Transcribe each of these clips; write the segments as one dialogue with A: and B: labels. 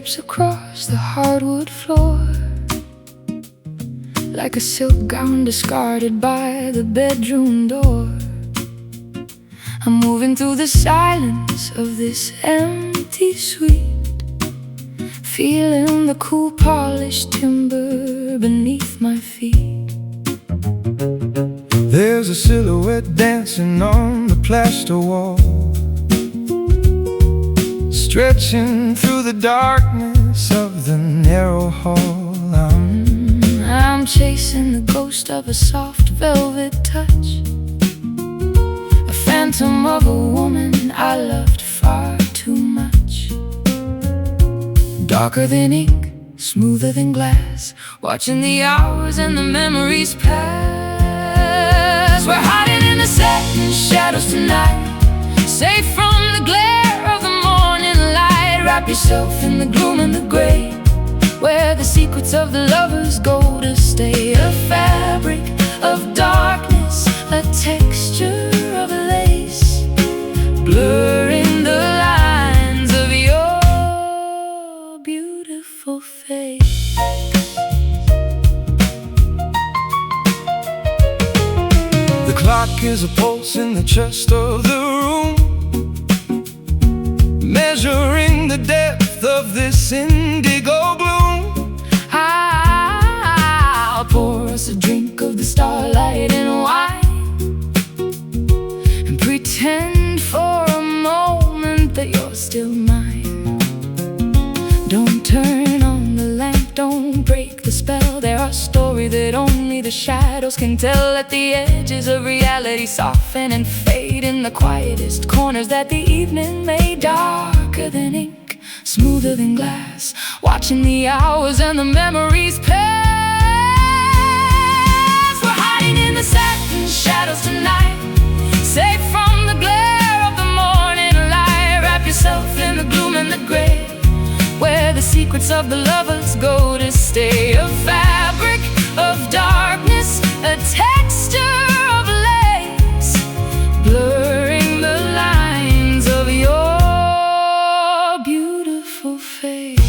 A: drapes across the hardwood floor, like a silk gown discarded by the bedroom door. I'm moving through the silence of this empty suite, feeling the cool polished timber beneath my feet.
B: There's a silhouette dancing on the plaster wall, stretching through the darkness of the narrow hall.
A: I'm chasing the ghost of a soft velvet touch, a phantom of a woman I loved far too much. Darker than ink, smoother than glass, watching the hours and the memories pass. We're hiding in the satin shadows tonight, safe from the glare of the morning light. Wrap yourself in the gloom and the gray, where the secrets of the lovers go to stay. A fabric of darkness, a texture of lace, blurring the lines of your beautiful face.
B: The clock is a pulse in the chest of the room, measuring the depth of this indigo gloom.
A: I'll pour us a drink of the starlight and wine, and pretend for a moment that you're still mine. Don't turn on the lamp, don't break the spell. There are stories that only the shadows can tell. Let the edges of reality soften and fade in the quietest corners that the evening made. Darker than ink, smoother than glass, watching the hours and the memories pass. We're hiding in the satin shadows tonight, safe from the glare of the morning light. Wrap yourself in the gloom and the gray, where the secrets of the lovers go to stay. A fabric of darkness, a texture of lace, blurring the lines of your beautiful face.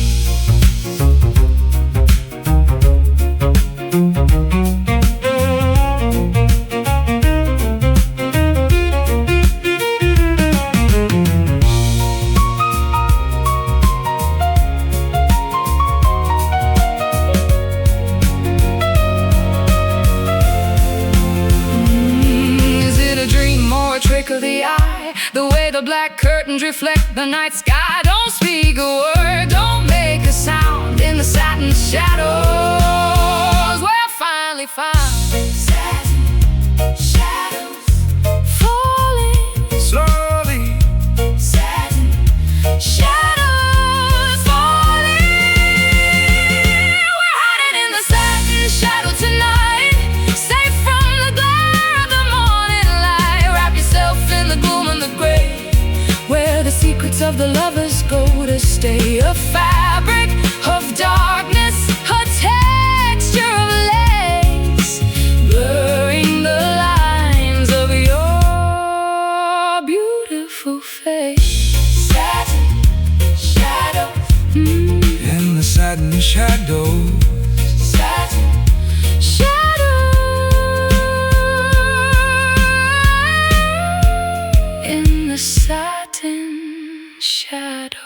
A: Of the eye, the way the black curtains reflect the night sky. Don't speak a word, don't make a sound in the satin shadows. We're finally found. Satin shadows falling
B: Slowly,
A: satin shadows falling. We're hiding in the satin shadow tonight, safe from the glare of the morning light. Wrap yourself in the gloom and the gray, where the secrets of the lovers go to stay. A fabric of darkness, a texture of lace, blurring the lines of your beautiful face. Satin shadows,
B: in the satin shadows.
A: satin shadows, in the satin shadows.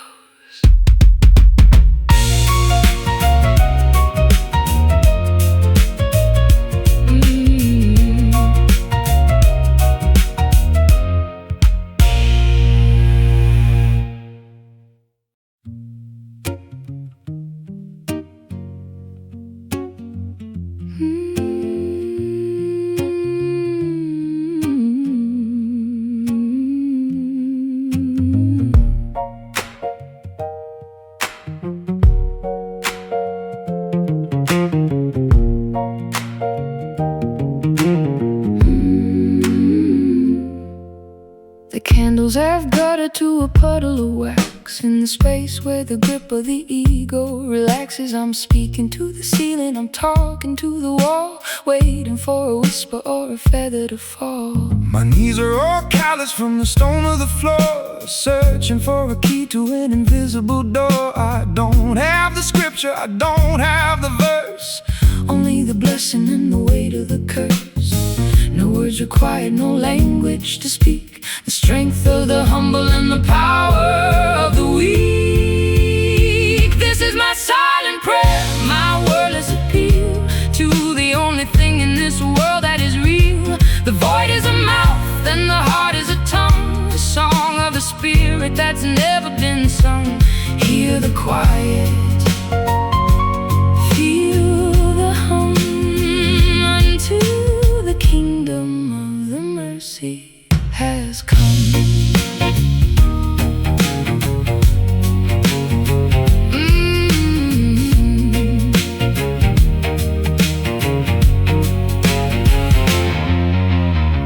A: The candles have guttered to a puddle of wax, box in the space where the grip of the ego relaxes. I'm speaking to the ceiling, I'm talking to the wall, waiting for a whisper or a feather to fall.
B: My knees are all callous from the stone of the floor, searching for a key to an invisible door. I don't have the scripture, I don't have the verse,
A: only the blessing and the weight of the curse. No words required, no language to speak. The strength of the humble and the power of the weak. This is my silent prayer, my wordless appeal to the only thing in this world that is real. The void is a mouth and the heart is a tongue, a song of the spirit that's never been sung. Hear the quiet, feel the hum unto the kingdom of the mercy has come.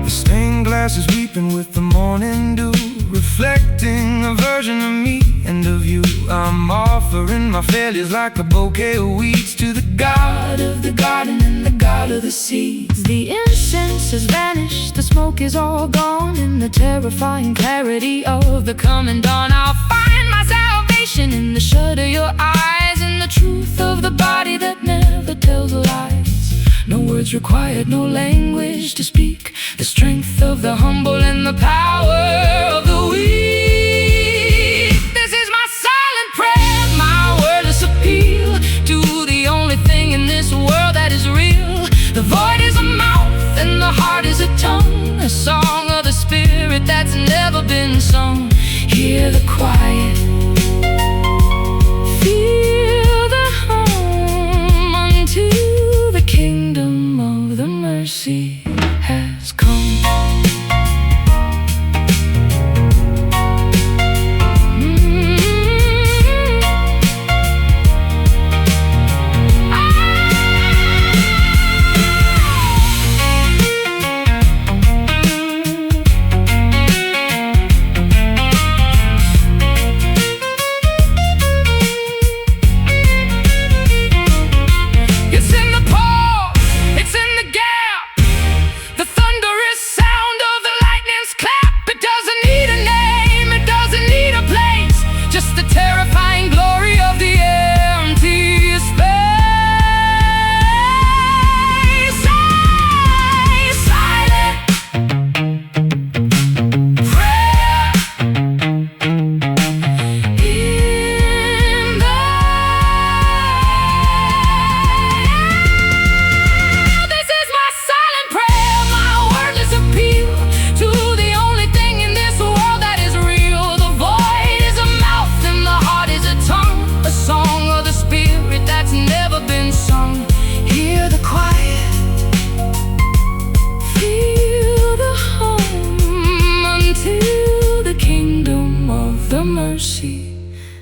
B: The stained glass is weeping with the morning dew, reflecting a version of me and of you. I'm offering my failures like a bouquet of weeds to the God of the garden and the God of the seeds.
A: The incense has vanished, the smoke is all gone. In the terrifying clarity of the coming dawn, I'll find my salvation in the shut of your eyes, in the truth of the body that never tells lies. No words required, no language to speak. The strength of the humble and the power of the weak. This is my silent prayer, my wordless appeal to the only thing in this world that is real. The void is a mouth and the heart is a tongue, a song of the spirit that's never been sung. Hear the quiet, feel the hum unto the kingdom of the mercy has come.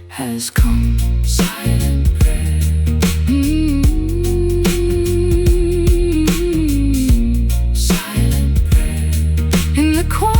A: Has come. Silent prayer. Silent prayer. In the quiet.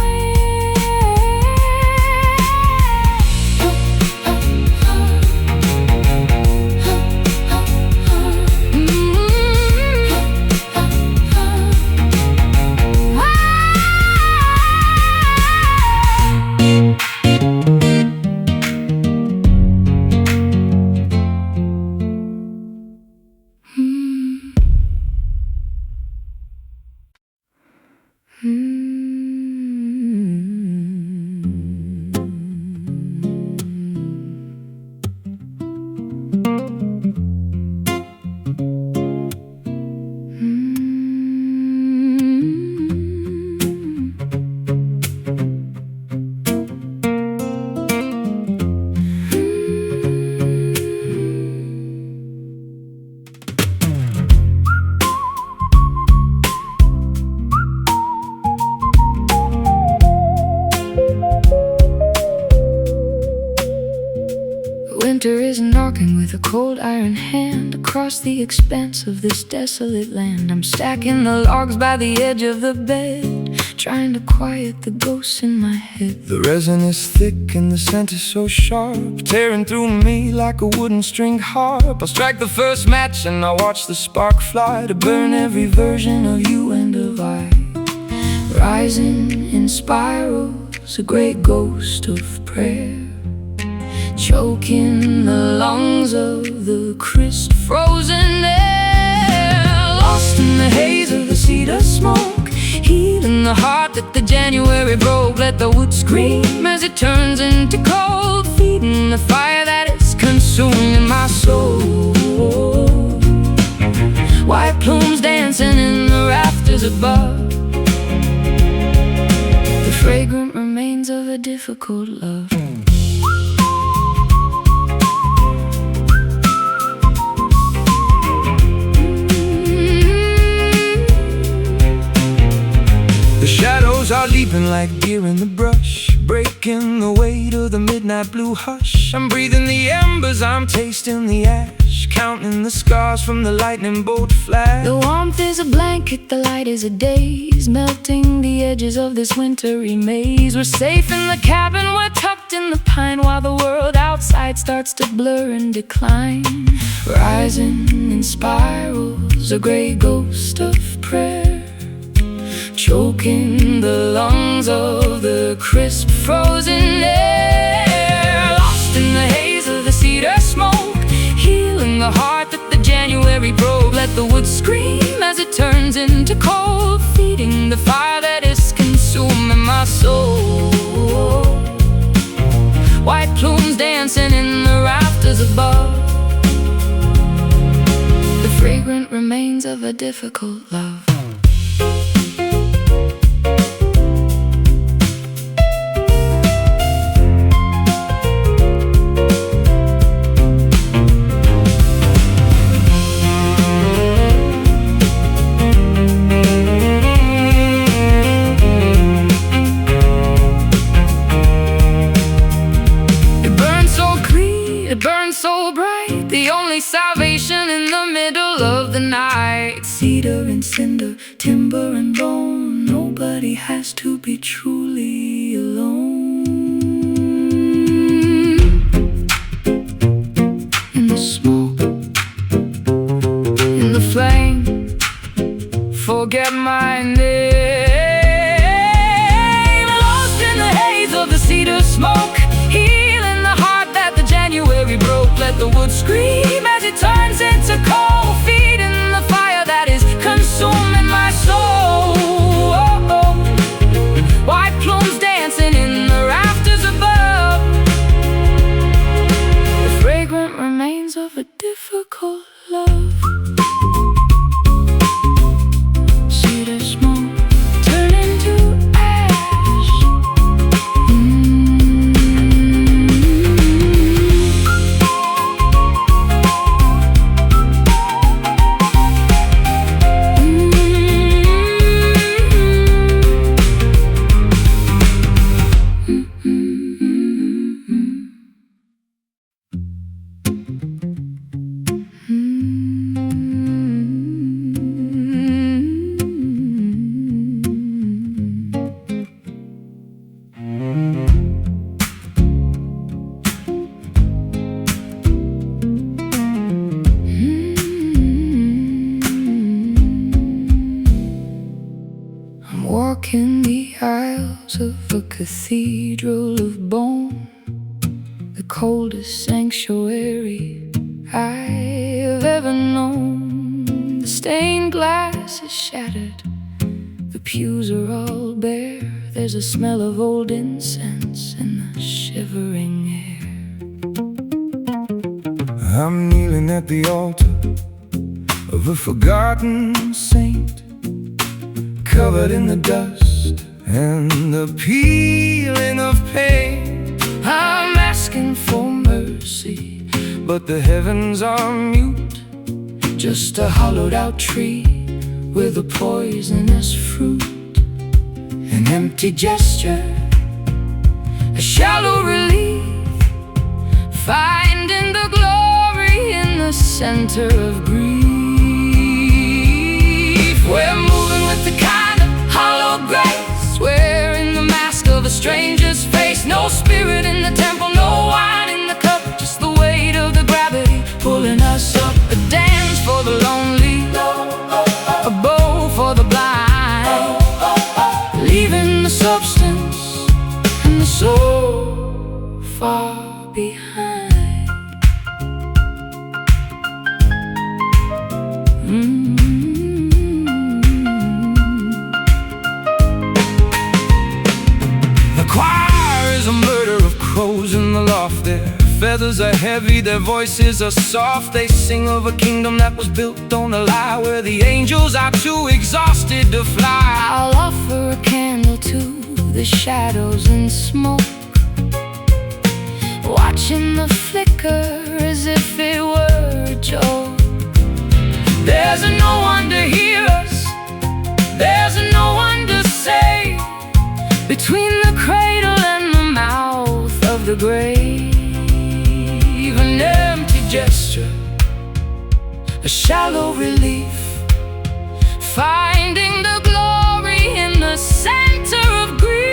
A: Winter is knocking with a cold iron hand across the expanse of this desolate land. I'm stacking the logs by the edge of the bed, trying to quiet the ghosts in my head.
B: The resin is thick and the scent is so sharp, tearing through me like a wooden string harp. I'll strike the first match and I'll watch the spark fly to burn every version of you and of I.
A: Rising in spirals, a great ghost of prayer, choking the lungs of the crisp frozen air. Lost in the haze of the cedar smoke, healing the heart that the January broke. Let the wood scream as it turns into cold, feeding the fire that is consuming my soul. White plumes dancing in the rafters above, the fragrant remains of a difficult love.
B: The shadows are leaping like deer in the brush, breaking the weight of the midnight blue hush. I'm breathing the embers, I'm tasting the ash, counting the scars from the lightning bolt flash.
A: The warmth is a blanket, the light is a daze, melting the edges of this wintry maze. We're safe in the cabin, we're tucked in the pine, while the world outside starts to blur and decline. Rising in spirals, a grey ghost of prayer, choking the lungs of the crisp frozen air. Lost in the haze of the cedar smoke, healing the heart that the January broke. Let the wood scream as it turns into cold, feeding the fire that is consuming my soul. White plumes dancing in the rafters above, the fragrant remains of a difficult love. It burns so bright, the only salvation in the middle of the night. Cedar and cinder, timber and bone, nobody has to be truly alone. In the smoke, in the flame, forget my name. Lost in the haze of the cedar smoke, healing the heart that the January broke. Let the wood scream as it turns into coal, feeding the fire that is consuming my soul. White plumes dancing in the rafters above, the fragrant remains of a difficult love. Cedar smoke turn into ash. Walking the aisles of a cathedral of bone, the coldest sanctuary I've ever known. The stained glass is shattered, the pews are all bare. There's a smell of old incense in the shivering air.
B: I'm kneeling at the altar of a forgotten saint, covered in the dust and the peeling of pain.
A: I'm asking for mercy,
B: but the heavens are mute,
A: just a hollowed out tree with a poisonous fruit.
B: an empty gesture,
A: a shallow relief, finding the glory in the center of grief. We're moving with the kind of hollow grace
B: aloft. Their feathers are heavy, their voices are soft. They sing of a kingdom that was built on a lie, where the angels are too exhausted to fly.
A: I'll offer a candle to the shadows and smoke, watching the flicker as if it were a joke.
B: There's no one to hear us, there's no one to say,
A: between the cradle and the mouth of the grave.
B: an empty gesture,
A: a shallow relief, finding the glory in the center of grief.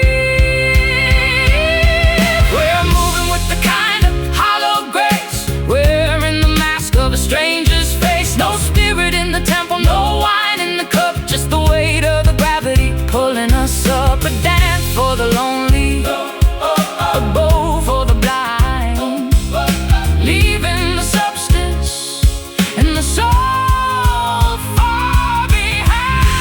B: We're moving with the kind of hollow grace,
A: wearing the mask of a stranger's face. No spirit in the temple, no wine in the cup, just the weight of the gravity pulling us up. A dance for the lonely, a bow for the blind, leaving the substance and the soul far behind.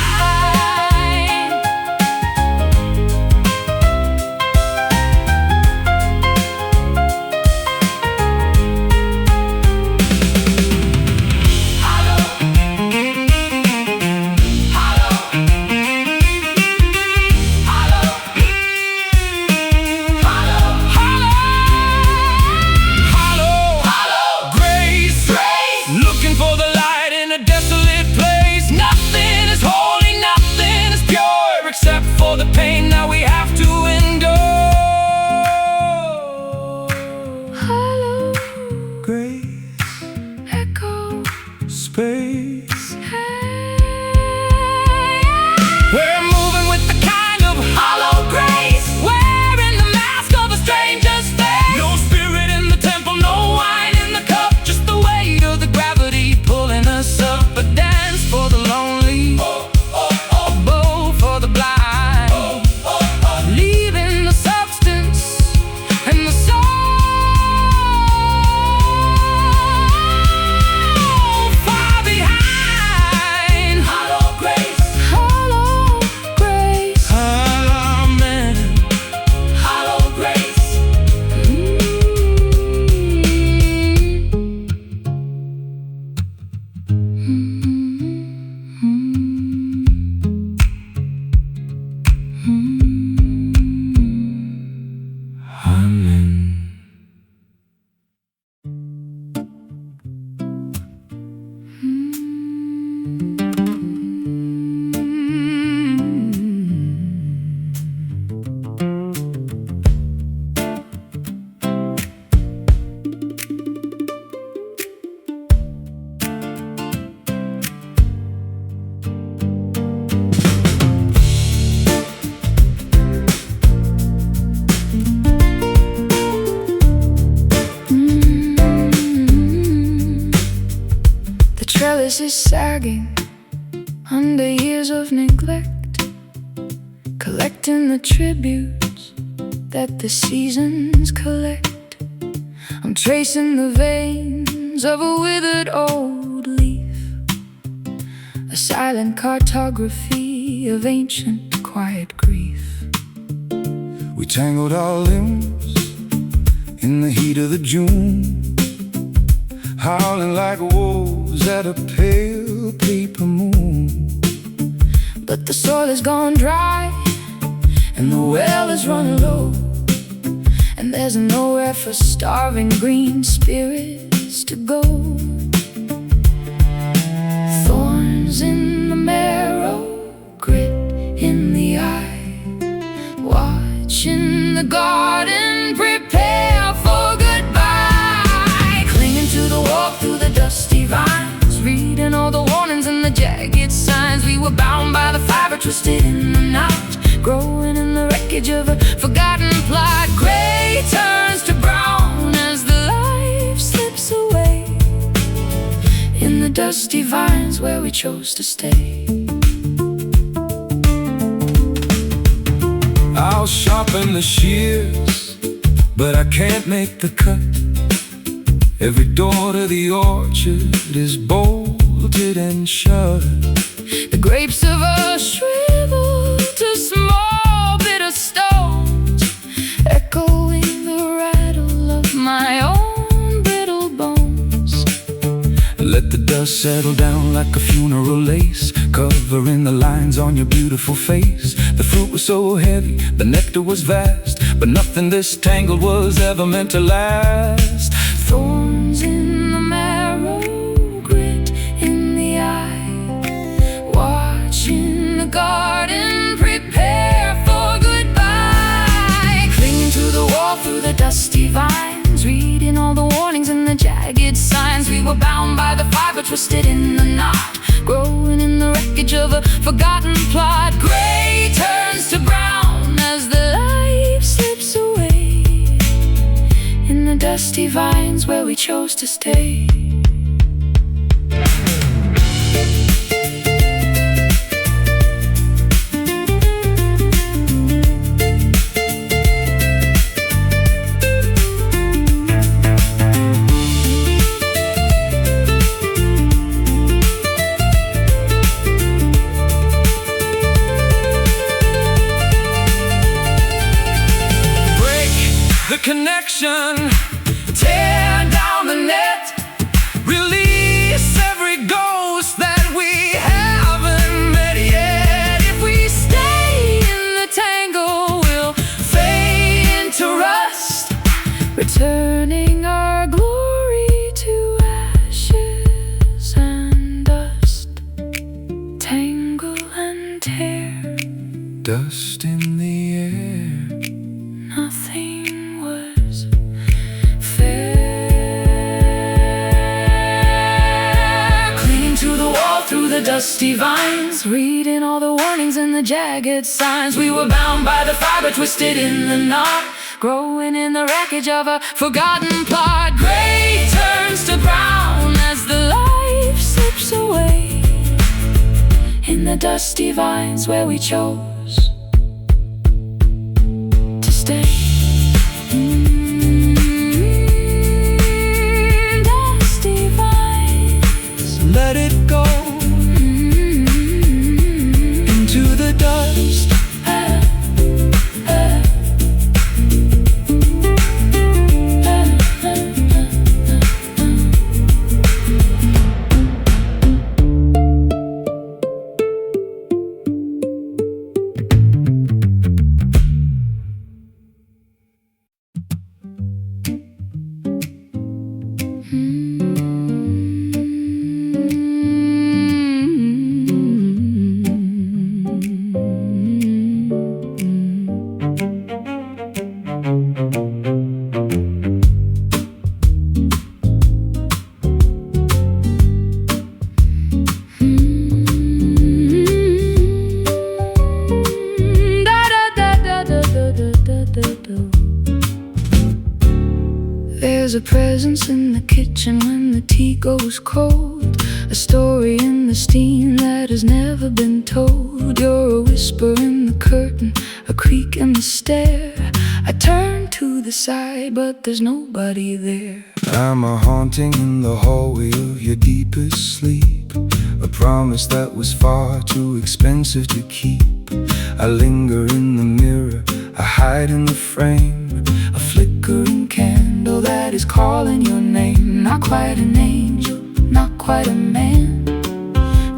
B: hollow, hollow, hollow, hollow, grace, looking for the light in a desolate place. Nothing is holy, nothing is pure, except for the pain that we have to endure.
A: Hollow,
B: Grace,
A: echo,
B: space.
A: hey.
B: We're moving with the kind of hollow grace,
A: Wearing the mask of a stranger's face.
B: no spirit in the temple, no wine in the cup,
A: Just the weight of the gravity pulling us up. A dance for the lonely, a bow for the blind, leaving the substance and the soul far behind.
B: hollow grace,
A: Hollow grace.
B: amen. Hollow grace, amen.
A: The trellis is sagging under years of neglect, collecting the tributes that the seasons collect. I'm tracing the veins of a withered old leaf, a silent cartography of ancient quiet grief.
B: We tangled our limbs in the heat of the June, howling like wolves at a pale paper moon.
A: But the soil has gone dry and the well is running low, and there's nowhere for starving green spirits to go. Thorns in the marrow, grit in the eye, watching the garden prepare for goodbye. Clinging to the wall through the dusty vines, reading all the warnings and the jagged signs. We were bound by the fiber, twisted in the knot, growing in the wreckage of a forgotten plot. Gray turns to brown as the life slips away in the dusty vines where we chose to stay.
B: I'll sharpen the shears, but I can't make the cut. Every door to the orchard is bolted and shut.
A: The grapes of us shrivel to small bitter stones, echoing the rattle of my
B: dust settled down like a funeral lace, covering the lines on your beautiful face. The fruit was so heavy, the nectar was vast, but nothing this tangled was ever meant to last.
A: Thorns in the marrow, grit in the eye, watching the garden prepare for goodbye. Clinging to the wall through the dusty vines, reading all the warnings and the jagged signs. We were bound by the fiber, twisted in the knot, growing in the wreckage of a forgotten plot. Gray turns to brown as the life slips away in the dusty vines where we chose to stay.
B: The connection, tear down the net, release every ghost that we haven't met yet. If we stay in the tangle, we'll fade into rust,
A: Returning our glory to ashes and dust. Tangle and tear,
B: dust in the air.
A: nothing was fair. Clinging to the wall through the dusty vines, reading all the warnings and the jagged signs. We were bound by the fiber, twisted in the knot, growing in the wreckage of a forgotten plot. Gray turns to brown as the life slips away in the dusty vines where we chose to stay. Dusty vines,
B: Let it go into the dust.
A: There's a presence in the kitchen when the tea goes cold, a story in the steam that has never been told. You're a whisper in the curtain, a creak in the stair. I turn to the side, but there's nobody there.
B: I'm a haunting in the hallway of your deepest sleep, a promise that was far too expensive to keep. I linger in the mirror, I hide in the frame, a flickering candle that is calling your name. Not quite an angel, not quite a man,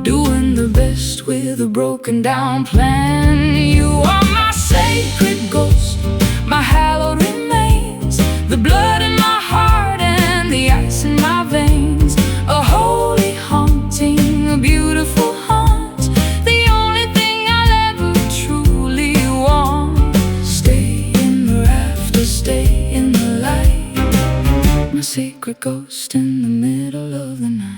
B: doing the best with a broken down plan. You are my sacred ghost, my hallowed remains, the blood in my heart and the ice in my veins. A holy haunting, a beautiful haunt, the only thing I'll ever truly want. Stay in the rafters, stay in the light, my sacred ghost in the middle of the night.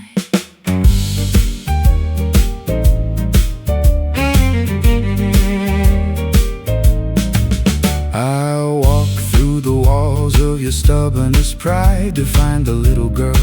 B: I walk through the walls of your stubbornest pride to find the little girl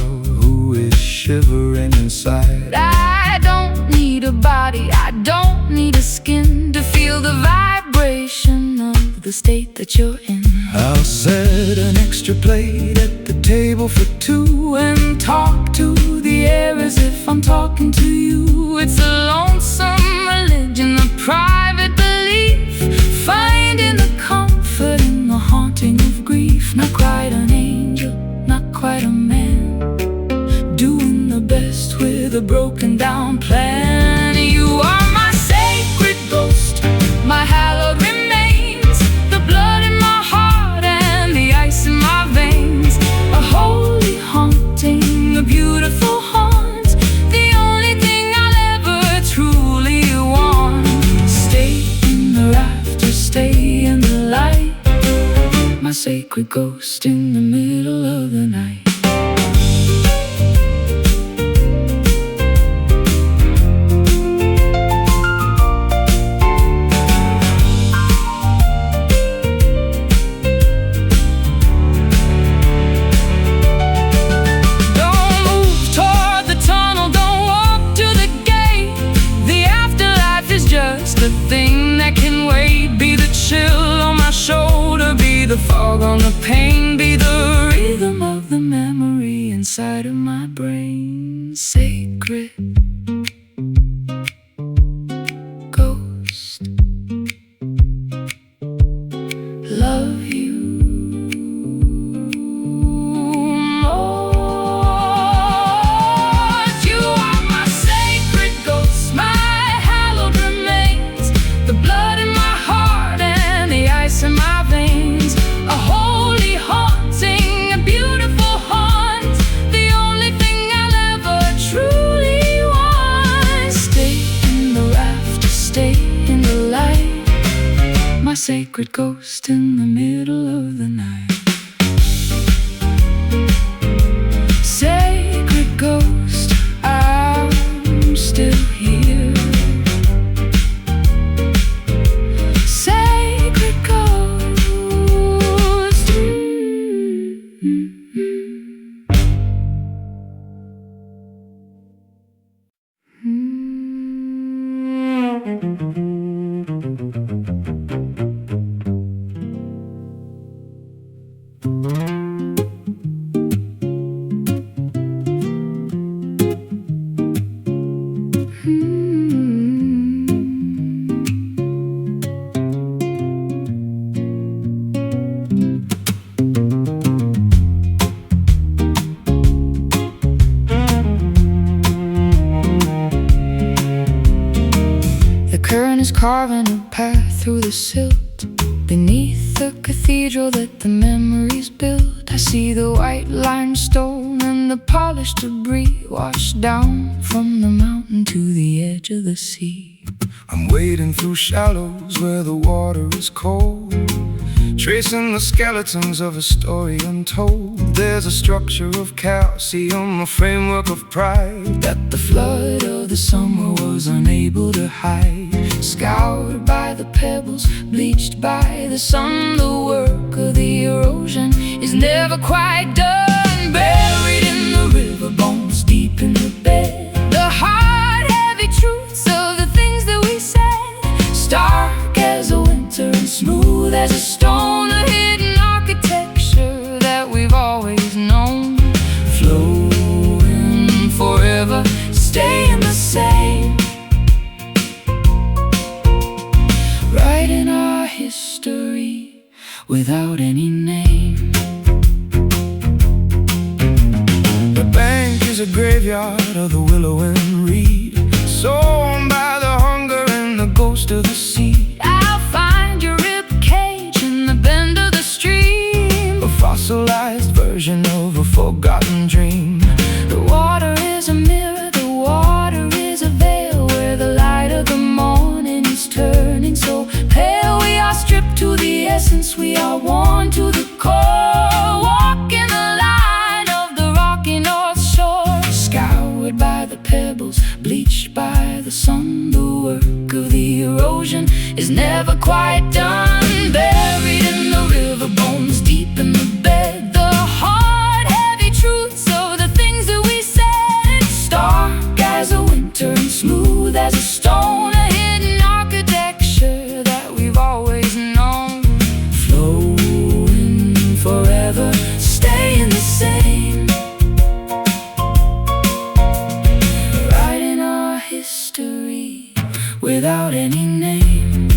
B: who is shivering inside.
A: I don't need a body, I don't need a skin to feel the vibration of the state that you're in.
B: I'll set an extra plate at the table for two and talk to the air as if I'm talking to you. It's a lonesome religion, a private belief, finding the comfort in the haunting of grief. Not quite an angel, not quite a man, doing the best with a
A: broken down plan. You are my sacred ghost, my hallowed remains, the blood in my heart and the ice in my veins. A holy haunting, a beautiful haunt, the only thing I'll ever truly want. Stay in the rafters, stay in the light, my sacred ghost in the middle of the night. The fog on the pain, be the rhythm of the memory inside of my brain. Sacred ghost, love you more. You are my sacred ghost, my hallowed remains, the blood in my heart and the ice in my veins. A holy haunting, a beautiful haunt, the only thing I'll ever truly want. Stay in the rafters, stay in the light, my sacred ghost in the middle of the night. Sacred ghost, I'm still here. Sacred ghost, carving a path through the silt beneath the cathedral that the memories built. I see the white limestone and the polished debris washed down from the mountain to the edge of the sea.
B: I'm wading through shallows where the water is cold, tracing the skeletons of a story untold. There's a structure of calcium, a framework of pride
A: that the flood of the summer was unable to hide. Scoured by the pebbles, bleached by the sun, the work of the erosion is never quite done. Buried in the river bones, deep in the bed, the hard, heavy truths of the things that we said. Stark as a winter and smooth as a stone, a hidden architecture that we've always known. Flowing forever, staying the same, writing our history without any name.
B: The bank is a graveyard of the willow and reed, sown by the hunger and the ghost of the sea.
A: I'll find your rib cage in the bend of the stream,
B: a fossilized version of a forgotten dream.
A: The water is a mirror, the water is a veil, where the light of the morning is turning so pale. We are stripped to the essence, we are worn to the core, walking the line of the rocky north shore. Scoured by the pebbles, bleached by the sun, the work of the erosion is never quite done. Buried in the river bones, deep in the bed, the hard, heavy truths of the things that we said. Stark as a winter and smooth as a stone, a hidden architecture that we've always known. Flowing forever, staying the same, writing our history without any name.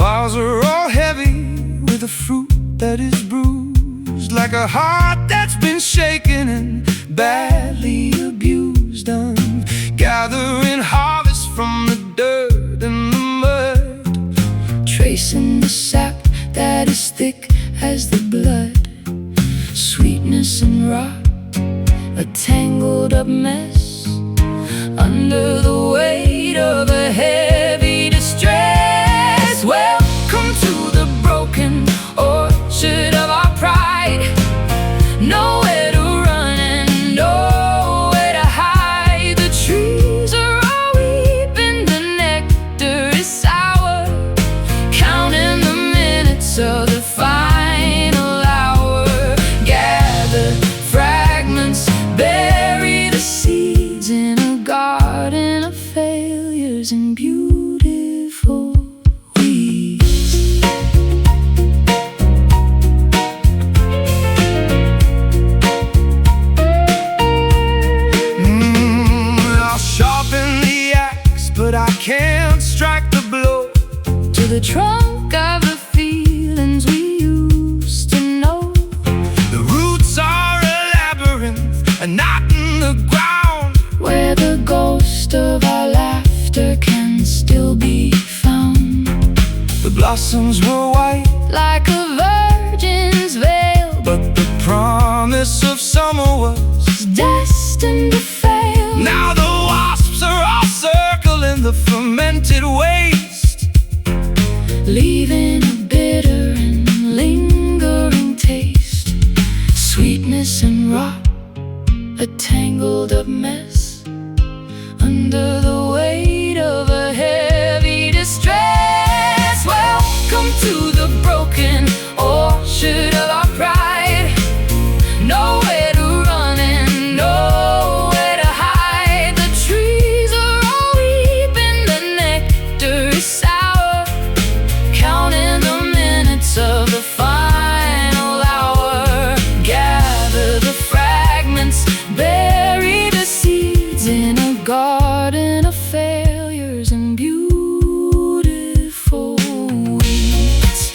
B: bars are all heavy with a fruit that is bruised, like a heart that's been shaken and badly abused. I'm gathering harvest from the dirt and the mud,
A: tracing the sap that is thick as the blood. Sweetness and rot, a tangled up mess, under the weight of a heavy distress. Welcome to the broken orchard of our pride. Nowhere to run and nowhere to hide. The trees are all weeping, the nectar is sour, counting the minutes of the final hour. Gather fragments, bury the seeds in a garden of failures and beautiful weeds.
B: I'll sharpen the axe, but I can't strike the blow
A: To the trunk of the feelings we used to know.
B: The roots are a labyrinth, a knot in the ground,
A: Where the ghost of our laughter can still be found.
B: the blossoms were white,
A: Like a virgin's veil,
B: but the promise of summer was.
A: destined to fail.
B: Now the wasps are all circling the fermented waste,
A: Leaving a bitter and lingering taste. Sweetness and rot, a tangled up mess, under the weight of a heavy distress. Welcome to the broken orchard of our pride. Nowhere to run and nowhere to hide. The trees are all weeping, the nectar is sour, counting the minutes of the final hour. Gather the fragments, bury the seeds in a garden of failures and beautiful weeds.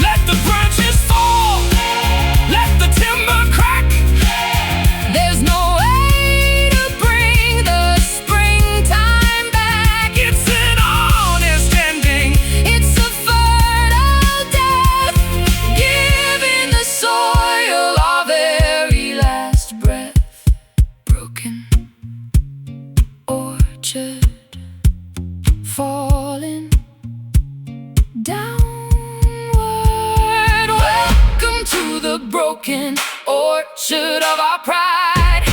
B: Let the branches fall, let the timber crack.
A: There's no way to bring the springtime back.
B: It's an honest ending,
A: It's a fertile death, giving the soil our very last breath. Broken orchard, falling downward. Welcome to the broken orchard of our pride.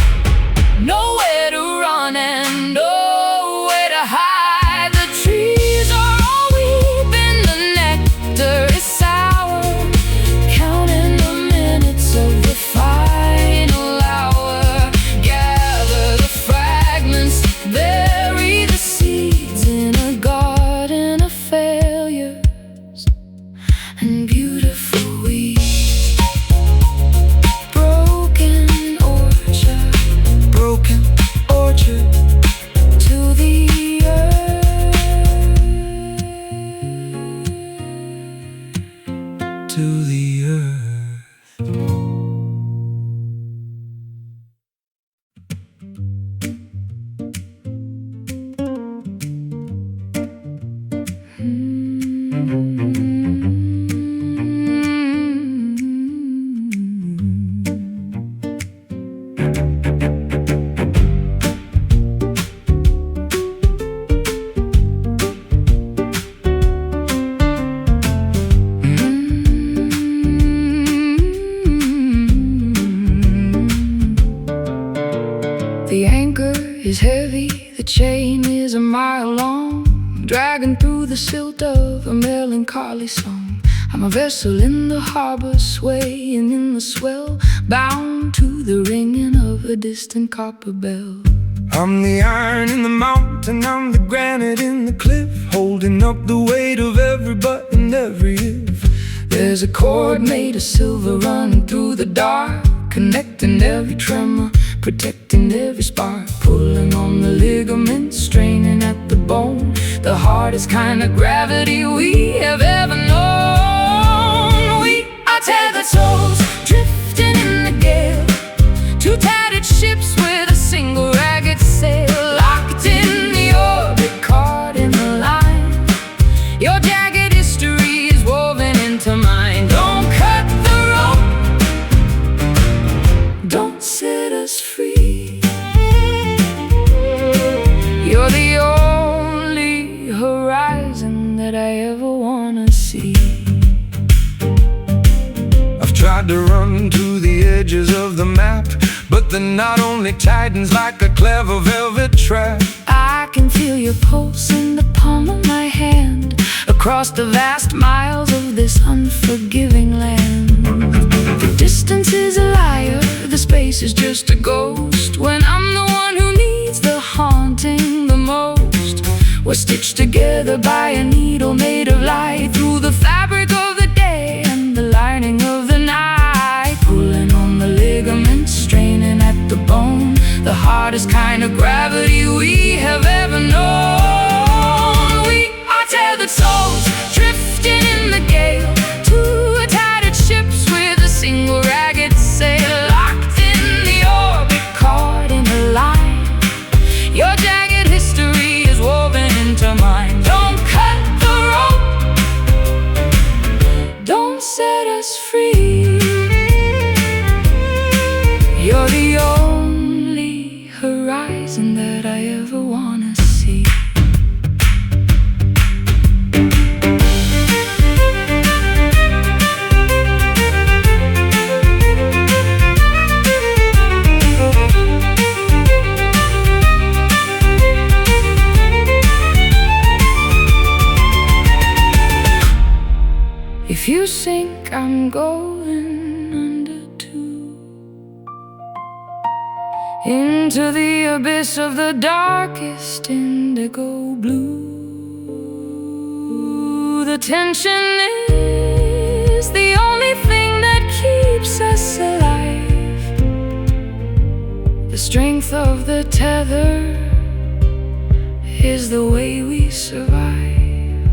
A: Nowhere to run and nowhere to hide. The trees are all weeping, the nectar is sour, counting the minutes of the final hour. Gather the fragments, bury the seeds in a garden of failures and beautiful weeds. Broken orchard,
B: broken orchard.
A: to the earth.
B: To the earth.
A: The anchor is heavy, the chain is a mile long, dragging through the silt of a melancholy song. I'm a vessel in the harbor, swaying in the swell, bound to the ringing of a distant copper bell.
B: I'm the iron in the mountain, I'm the granite in the cliff, holding up the weight of every button, every if.
A: There's a cord made of silver running through the dark, connecting every tremor, protecting every spark, pulling on the ligaments, straining at the bone. The hardest kind of gravity we have ever known. We are tethered souls, drifting in the gale, two tattered ships with a single ragged sail, locked in the orbit, caught in the line. Your jagged history is woven into mine. Don't cut the rope, don't set us free. You're the only horizon that I ever wanna see.
B: I've tried to run to the edges of the map, but the knot only tightens like a clever velvet trap.
A: I can feel your pulse in the palm of my hand, across the vast miles of this unforgiving land. The distance is a liar, the space is just a ghost, when I'm the one who needs the haunting the most. We're stitched together by a needle made of light, through the fabric of the day and the lining of the night, pulling on the ligaments, straining at the bone. The hardest kind of gravity we have ever known. We are tethered souls, drifting in the gale, two tattered ships with a single ragged sail, locked in the orbit, caught in a line. Your jagged history is woven into mine. Don't cut the rope, don't set us free. You're the only horizon that I ever wanna see. If you sink, I'm going under too, into the abyss of the darkest indigo blue. The tension is the only thing that keeps us alive. The strength of the tether is the way we survive.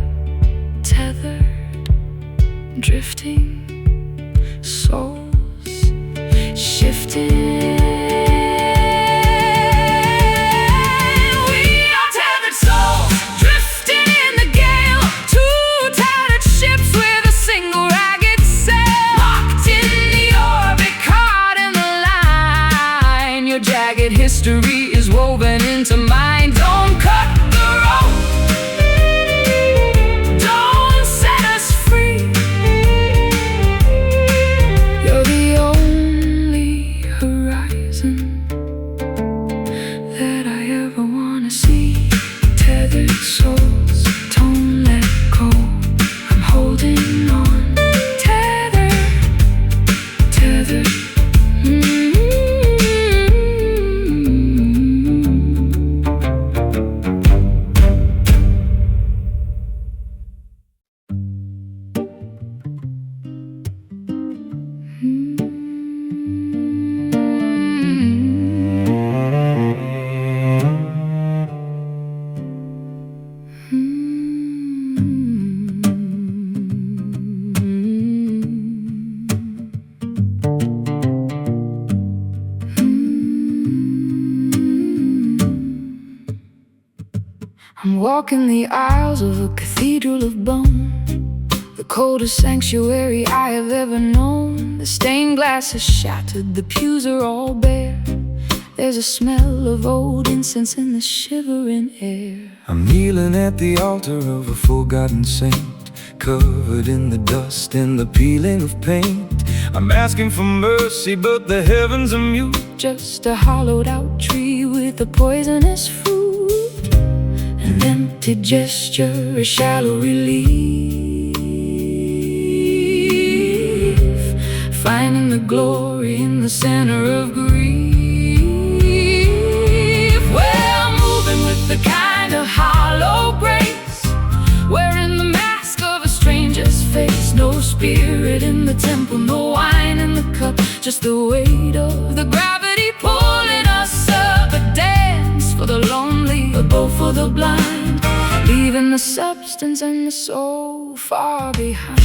A: Tethered, drifting, souls shifting. We are tethered souls, drifting in the gale, two tattered ships with a single ragged sail, locked in the orbit, caught in the line. Your jagged history is woven into mine. Don't cut the rope, don't set us free. You're the only horizon that I ever wanna see. Tethered souls, don't let go, I'm holding on. Tethered, tethered. I'm walking the aisles of a cathedral of bone, the coldest sanctuary I have ever known. The stained glass is shattered, the pews are all bare. There's a smell of old incense in the shivering air.
B: I'm kneeling at the altar of a forgotten saint, covered in the dust and the peeling of paint. I'm asking for mercy, but the heavens are mute.
A: Just a hollowed out tree with a poisonous fruit. An empty gesture, a shallow relief, finding the glory in the center of grief. Well, moving with the kind of hollow grace, temple, no wine in the cup, just the weight of the gravity pulling us up. A dance for the lonely, a bow for the blind, leaving the substance and the soul far behind.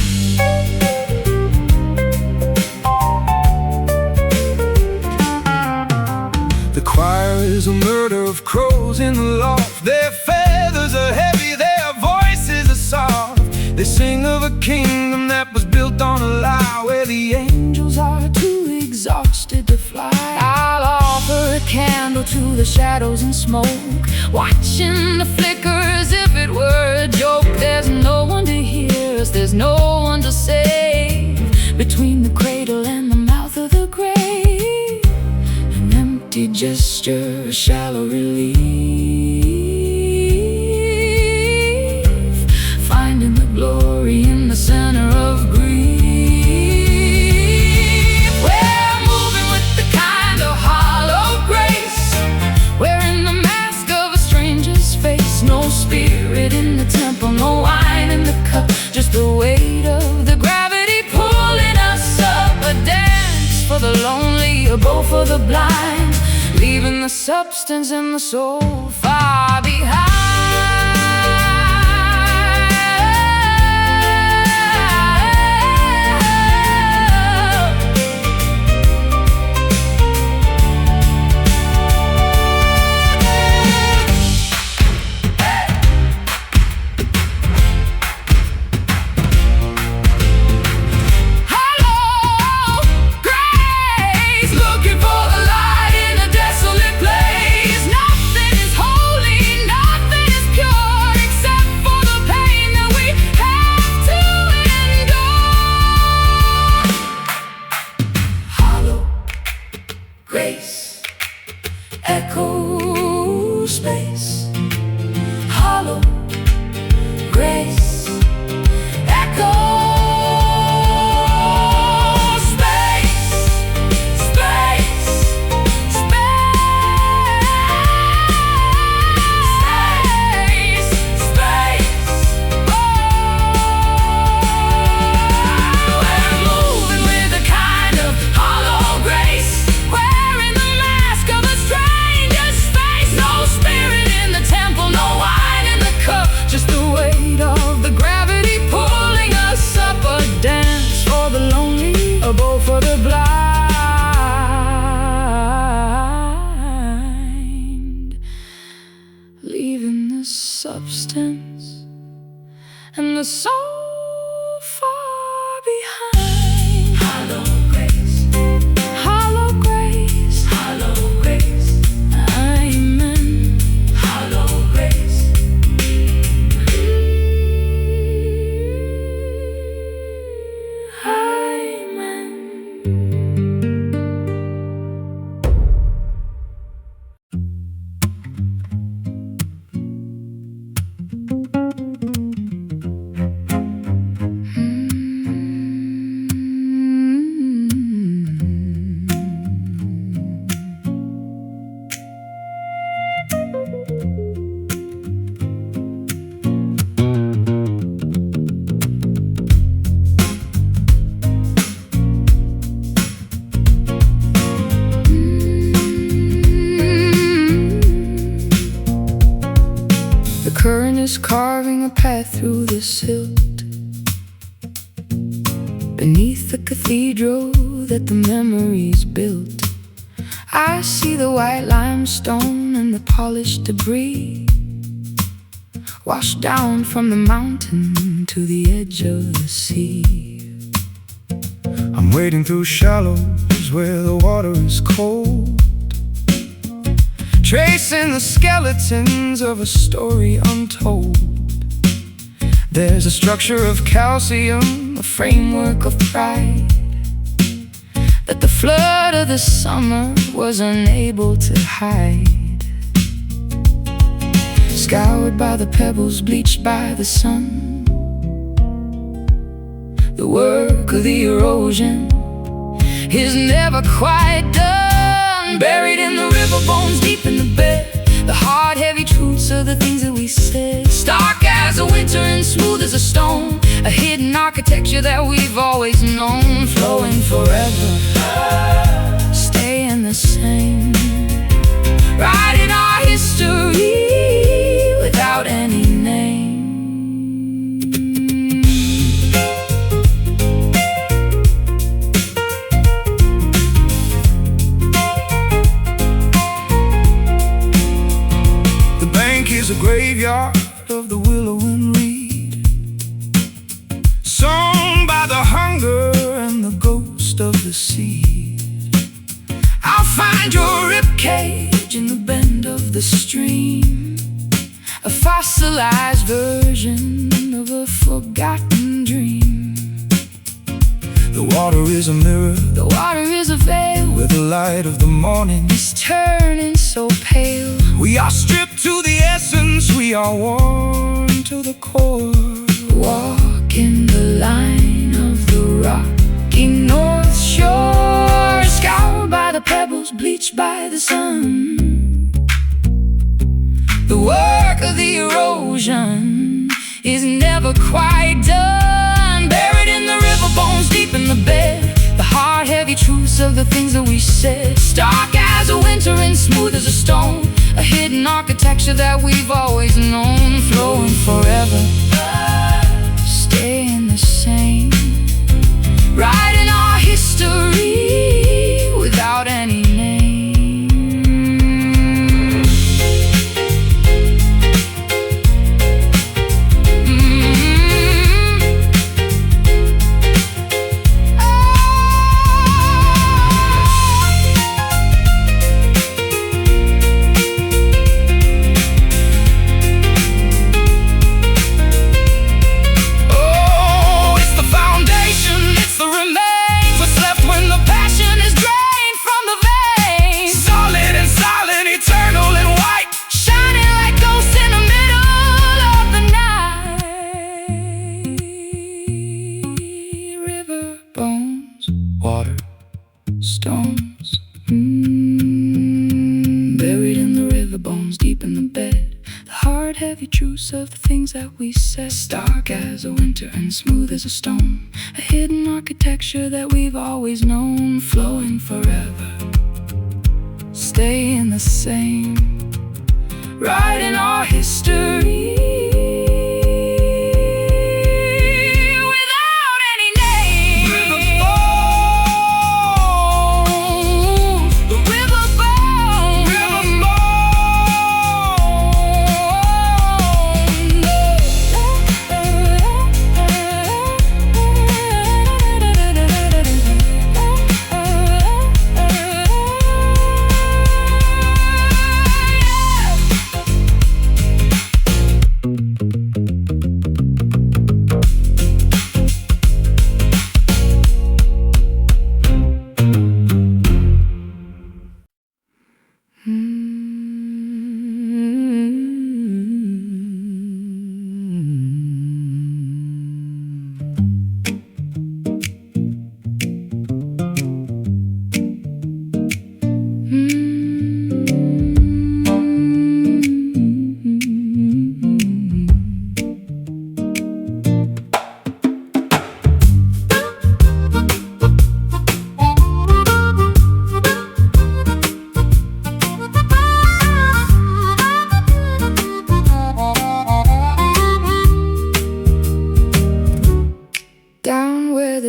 B: The choir is a murder of crows in the loft. Their feathers are heavy, their voices are soft. They sing of a kingdom that was built on a lie, where the angels are too exhausted to fly.
A: I'll offer a candle to the shadows and smoke, watching the flicker as if it were a joke. There's no one to hear us, there's no one to save, between the cradle and the mouth of the grave. An empty gesture, a shallow relief, finding the glory in the center of grief. We're moving with the kind of hollow grace, wearing the mask of a stranger's face. No spirit in the temple, no wine in the cup, just the weight of the gravity pulling us up. A dance for the lonely, a bow for the blind, leaving the substance and the soul far behind. Echo space, hollow grace. Echo space, space, space, space. Oh, we're moving with a kind of hollow grace, wearing the mask of a stranger's face. No spirit in the temple, no wine in the cup, just the weight of the gravity pulling us up. A dance for the lonely, a bow for the blind, leaving the substance and the soul far behind. Hollow grace, hollow grace, hollow grace. Amen. Hollow grace. Amen. The current is carving a path through the silt, beneath the cathedral that the memories built. I see the white limestone and the polished debris, washed down from the mountain to the edge of the sea.
B: I'm wading through shallows where the water is cold, tracing the skeletons of a story untold. There's a structure of calcium, a framework of pride, that the flood of the summer was unable to hide. Scoured by the pebbles, bleached by the sun, the work of the erosion is never quite done. Buried in the river bones, deep in the bed, the hard, heavy truths of the things that we said. Stark as a winter and smooth as a stone,
A: a hidden architecture that we've always known, flowing forever, staying the same, writing our history without any name.
B: The bank is a graveyard of the willow and reed, sung by the hunger and the ghost of the sea.
A: I'll find your ribcage in the bend of the stream, a fossilized version of a forgotten dream.
B: The water is a mirror,
A: The water is a veil
B: where the light of the morning
A: is turning so pale.
B: We are stripped to the essence, we are worn to the core.
A: Walking the line of the rocky North Shore, scoured by the pebbles, bleached by the sun. The work of the erosion is never quite done, buried in the river bones, deep in the bed, the hard, heavy truths of the things that we said. Stark as a winter and smooth as a stone, a hidden architecture that we've always known, flowing forever, staying the same, writing our history without any name. Water, stones, buried in the river bones, deep in the bed, the hard, heavy truths of the things that we said. Stark as a winter and smooth as a stone, a hidden architecture that we've always known, flowing forever, staying the same, writing our history.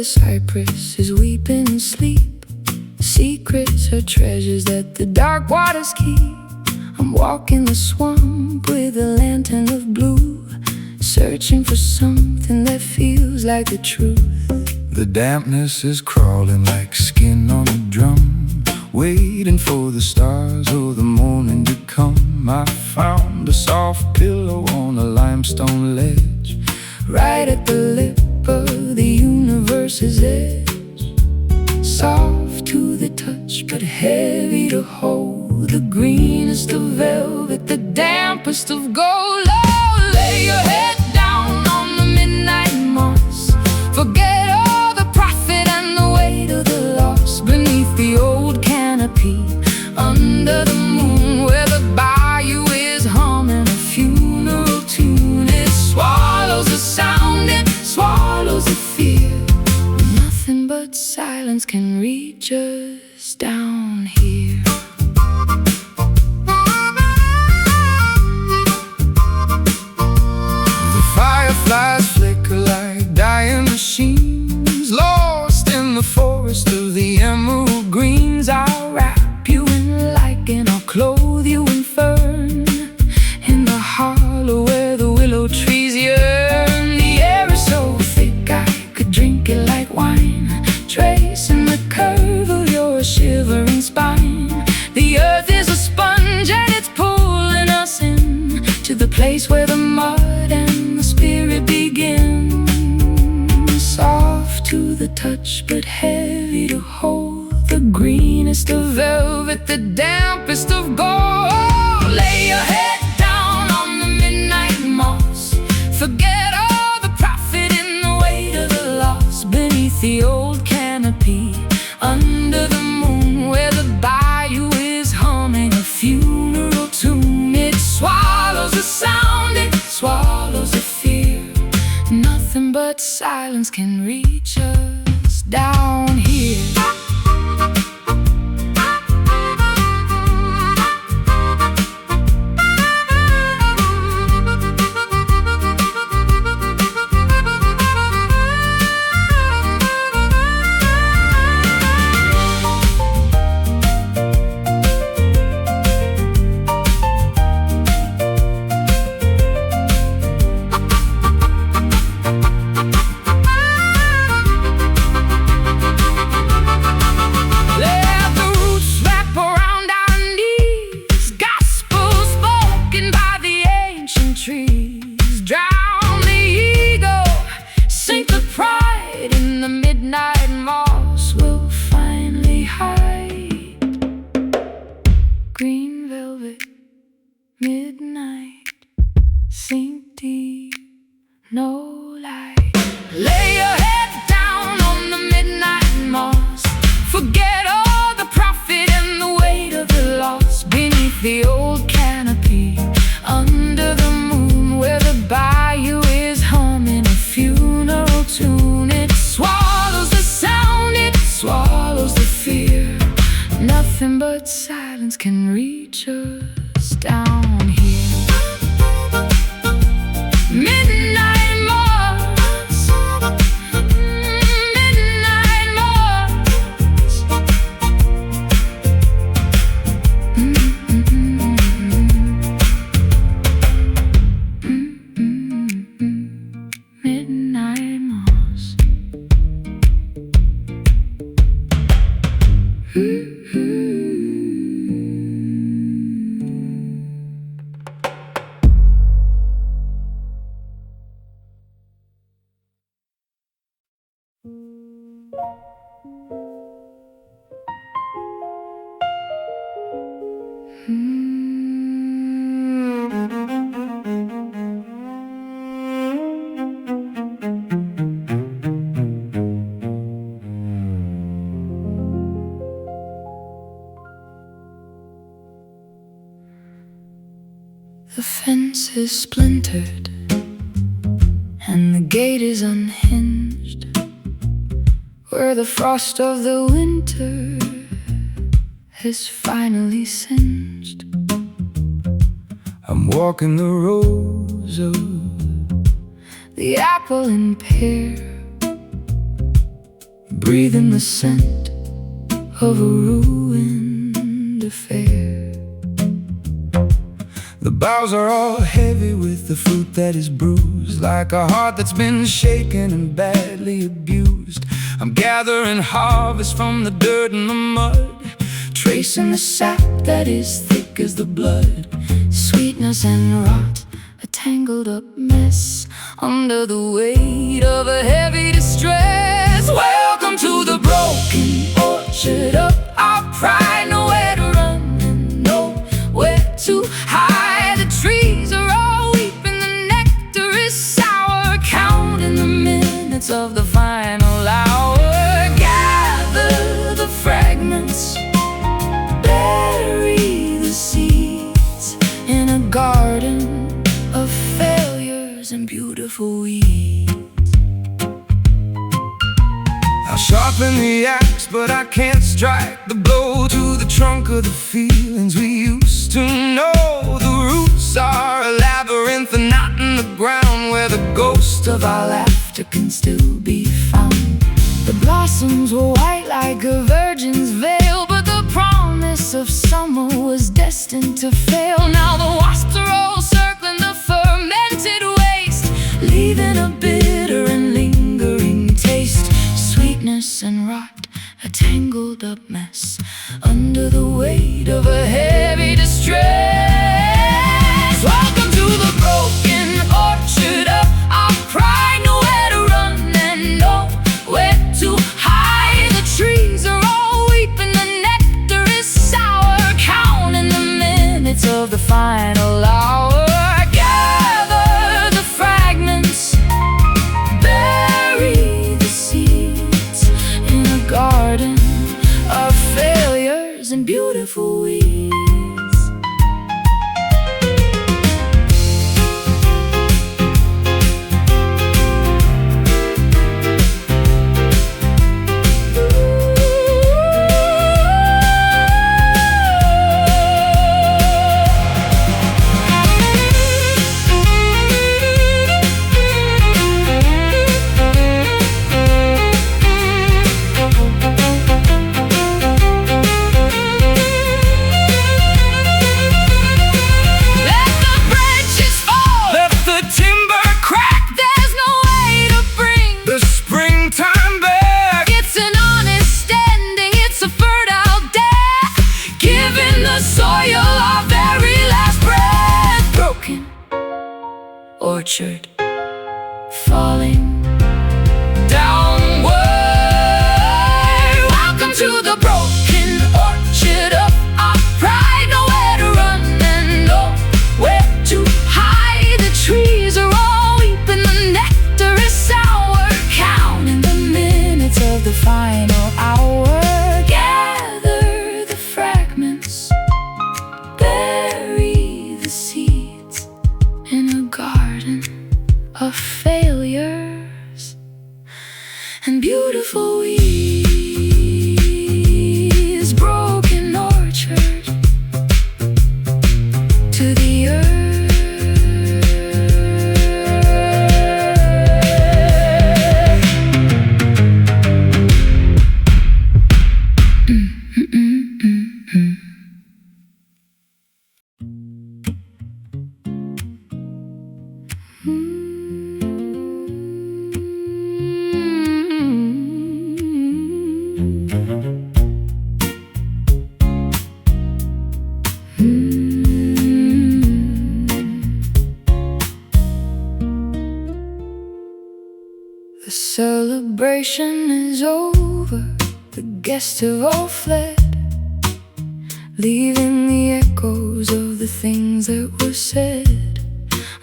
A: Cypress is weeping in sleep. Secrets are treasures that the dark waters keep. I'm walking the swamp with a lantern of blue, searching for something that feels like the truth.
B: The dampness is crawling like skin on a drum, waiting for the stars or the morning to come. I found a soft pillow on a limestone ledge,
A: right at the lip of the universe's edge. Soft to the touch, but heavy to hold. The greenest of velvet, the dampest of gold. Oh, lay your head down on the midnight moss. Forget all the profit and the weight of the loss. Beneath the old canopy, under the moon, where the bayou is humming a funeral tune. It swallows the sound, it swallows reach us down here.
B: The fireflies flicker like dying machines, lost in the forest of the emerald greens. I'll wrap you in lichen, I'll clothe you in fern, in the hollow where the willow trees yearn.
A: The air is so thick I could drink it like wine, tracing the curve of your shivering spine. The earth is a sponge and it's pulling us in to the place where the mud and the spirit begin. Soft to the touch but heavy to hold, the greenest of velvet, the dampest of gold. Lay your head down on the midnight moss, forget all the profit in the weight of the loss. Beneath the old canopy, under the moon, where the bayou is humming a funeral tune. It swallows the sound, it swallows the fear. Nothing but silence can reach us down here. Green velvet, midnight, sink deep, no light. Lay your head down on the midnight moss, forget all the profit and the weight of the loss. Beneath the old canopy, under the moon, where the bayou is humming a funeral tune. It swallows the sound, it swallows the fear. Nothing but silence can reach us down here. Midnight moss, midnight moss. Midnight moss. The fence is splintered and the gate is unhinged, where the frost of the winter has finally singed.
B: I'm walking the rows of
A: the apple and pear, breathing the scent of a ruined affair.
B: The boughs are all heavy with the fruit that is bruised, like a heart that's been shaken and badly abused. I'm gathering harvest from the dirt and the mud,
A: tracing the sap that is thick as the blood. Sweetness and rot, a tangled up mess, under the weight of a heavy distress. Welcome to the broken orchard of our pride. Nowhere to run and nowhere to hide. The trees are all weeping, the nectar is sour, counting the minutes of the final hour. Gather the fragments, bury the seeds in a garden of failures and beautiful weeds.
B: I'll Sharpen the axe, but I can't strike the blow to the trunk of the feelings we used to know. The roots are a labyrinth, a knot in the ground where the ghost of our laughter can still be found.
A: The blossoms were white like a virgin's veil, but the promise of summer was destined to fail. Now the wasps are all circling the fermented waste, leaving a bitter and lingering taste. Sweetness and rot, a tangled up mess, under the weight of a heavy distress. Welcome to the broken orchard of our pride. Nowhere to run and nowhere to hide. The trees are all weeping, the nectar is sour, counting the minutes of the final hour. Gather the fragments, bury the seeds in a garden of failures and beautiful weeds. Orchard falling downward. Welcome to the broken orchard of our pride. Nowhere to run and nowhere to hide. The trees are all weeping, the nectar is sour, counting the minutes of the final hour. Gather the fragments, bury the seeds in a garden of failures and beautiful weeds. Broken orchard to the earth. The celebration is over, the guests have all fled, leaving the echoes of the things that were said.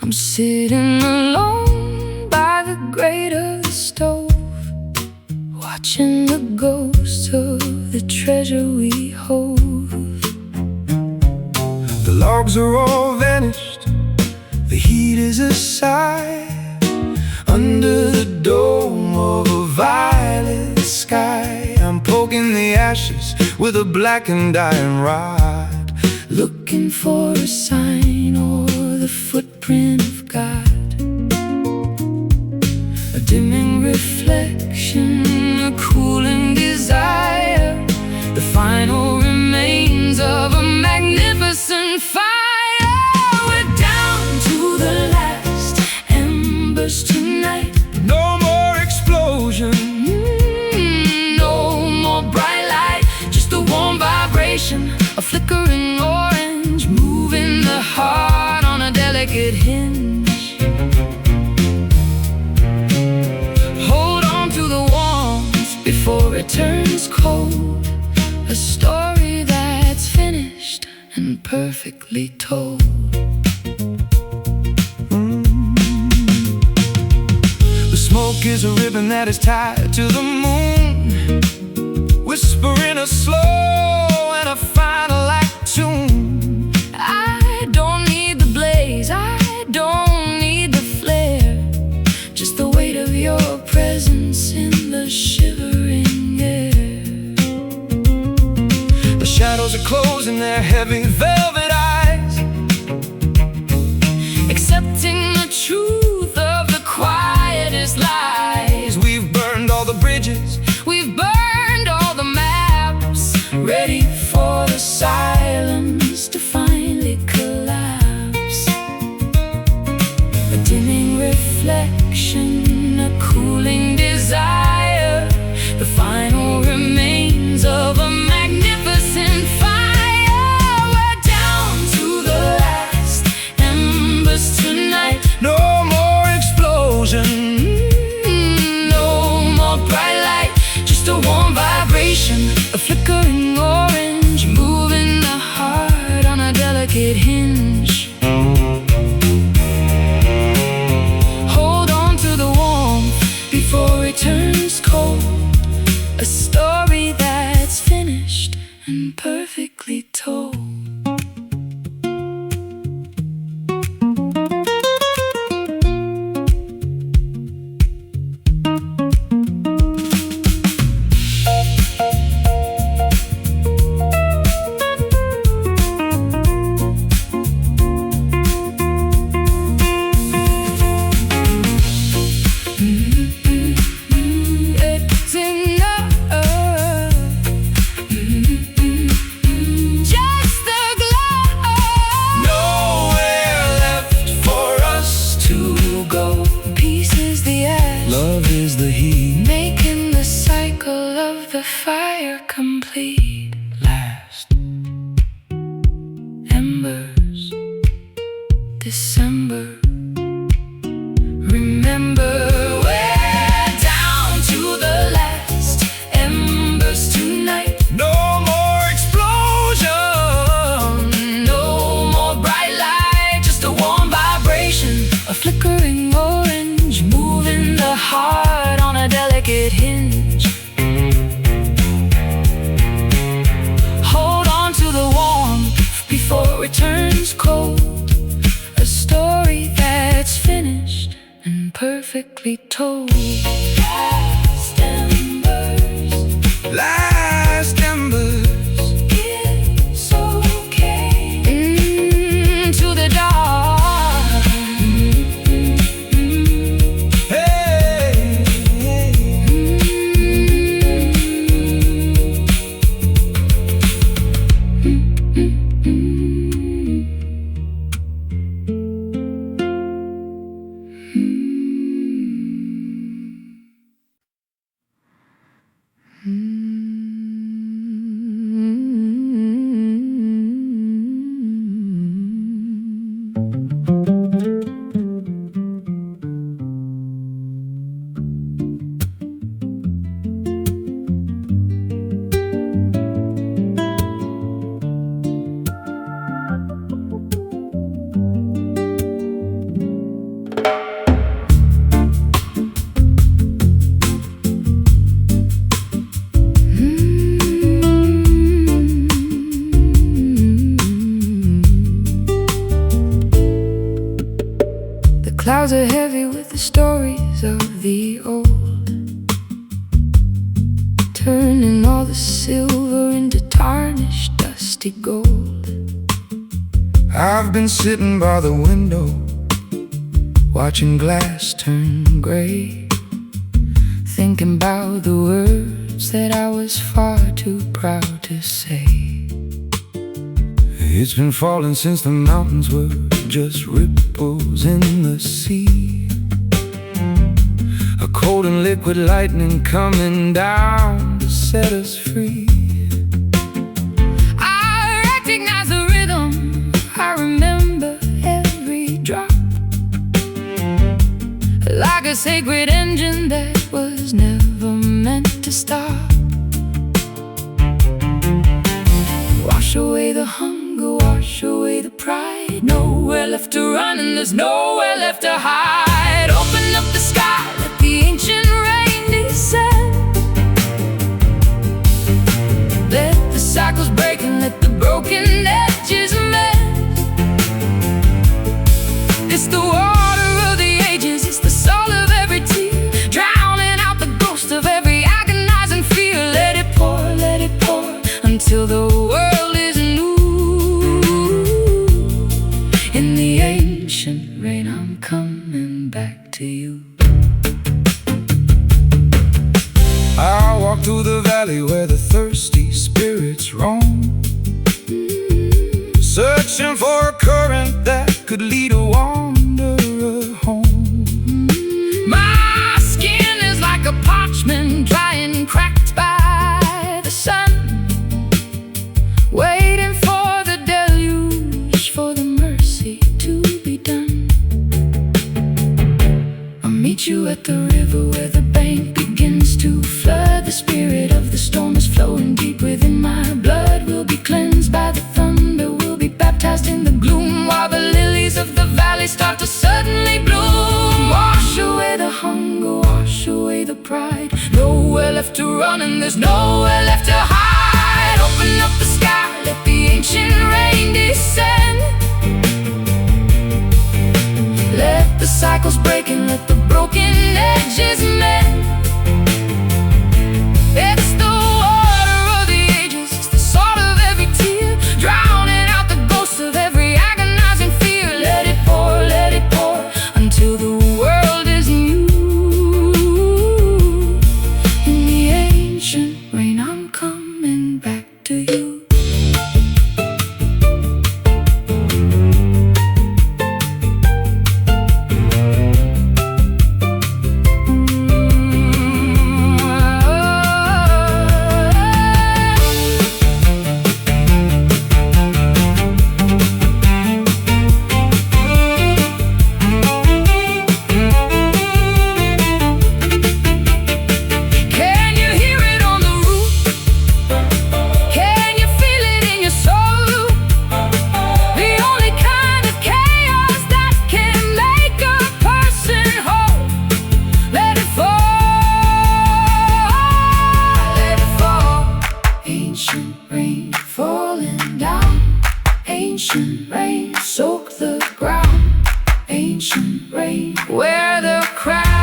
A: I'm sitting alone by the grate of the stove, watching the ghosts of the treasure we hold.
B: The logs are all vanished, the heat is a sigh, under the dome of a violet sky. I'm poking the ashes with a blackened iron rod,
A: looking for a sign or the footprint of God. A dimming reflection, a cooling desire, the final remains of a magnificent fire. We're down to the last embers tonight.
B: No more explosion,
A: no more bright light, just a warm vibration, a flickering orange, moving the heart on a delicate hinge. Hold on to the warmth before it turns cold, a story that's finished and perfectly told.
B: Smoke is a ribbon that is tied to the moon, whispering a slow and a final act tune.
A: I don't need the blaze, I don't need the flare, just the weight of your presence in the shivering truth of the quietest lies.
B: We've burned all the bridges,
A: We've burned all the maps, ready for the silence to finally collapse. A dimming reflection, a cooling desire, the final remains of a magnificent fire. We're down to the last embers tonight.
B: no more explosion.
A: No more bright light, just a warm vibration, a flickering orange, moving the heart on a delicate hinge. Hold on to the warmth before it turns cold. A story that's finished and perfectly told. It's enough, just a glow.
B: Nowhere left for us to go.
A: Peace is the ash,
B: Love is the heat.
A: making the cycle of the fire complete.
B: Last
A: Embers, December. Remember, we're down to the last embers tonight.
B: no more explosion.
A: No more bright light, just a warm vibration, a flickering orange, moving the heart on a delicate hinge. Hold on to the warmth before it turns cold. A story that's finished and perfectly told. Last embers,
B: Last embers.
A: it's okay. Into the dark.
B: Hey,
A: The clouds are heavy with the stories of the old, turning all the silver into tarnished, dusty gold.
B: I've been sitting by the window, watching glass turn gray,
A: Thinking about the words that I was far too proud to say.
B: It's been falling since the mountains were just ripples in the sea. A cold and liquid lightning coming down to set us free.
A: I recognize the rhythm, I remember every drop, like a sacred engine that was never meant to stop. Wash away the hunger, wash away the pride. Nowhere left to run and there's nowhere left to hide. Open up the sky, let the ancient rain descend. Let the cycles break and let the broken edges mend. It's the water of the ages, it's the soul of every tear, drowning out the ghost of every agonizing fear. Let it pour until the world is new in the ancient rain. rain, I'm coming back to you.
B: I walk through the valley where the thirsty spirits roam, searching for a current that could lead a wanderer home.
A: My skin is like a parchment, dry and cracked by the sun, waiting for the deluge, for the mercy to be done. I'll meet you at the river where the bank begins to flood. The spirit of the storm is flowing deep within my blood. We'll be cleansed by the thunder, we'll be baptized in the gloom, while the lilies of the valley start to suddenly bloom. Wash away the hunger, wash away the pride. Nowhere left to run and there's nowhere left to hide. Open up the sky, let the ancient rain descend. Let the cycles break and let the broken edges mend. It's the water of the ages, it's the salt of every tear, drowning out the ghost of every agonizing fear. Let it pour until the world is new. In the ancient rain, I'm coming back to you. Ancient rain, soak the ground. Ancient rain, where the crowd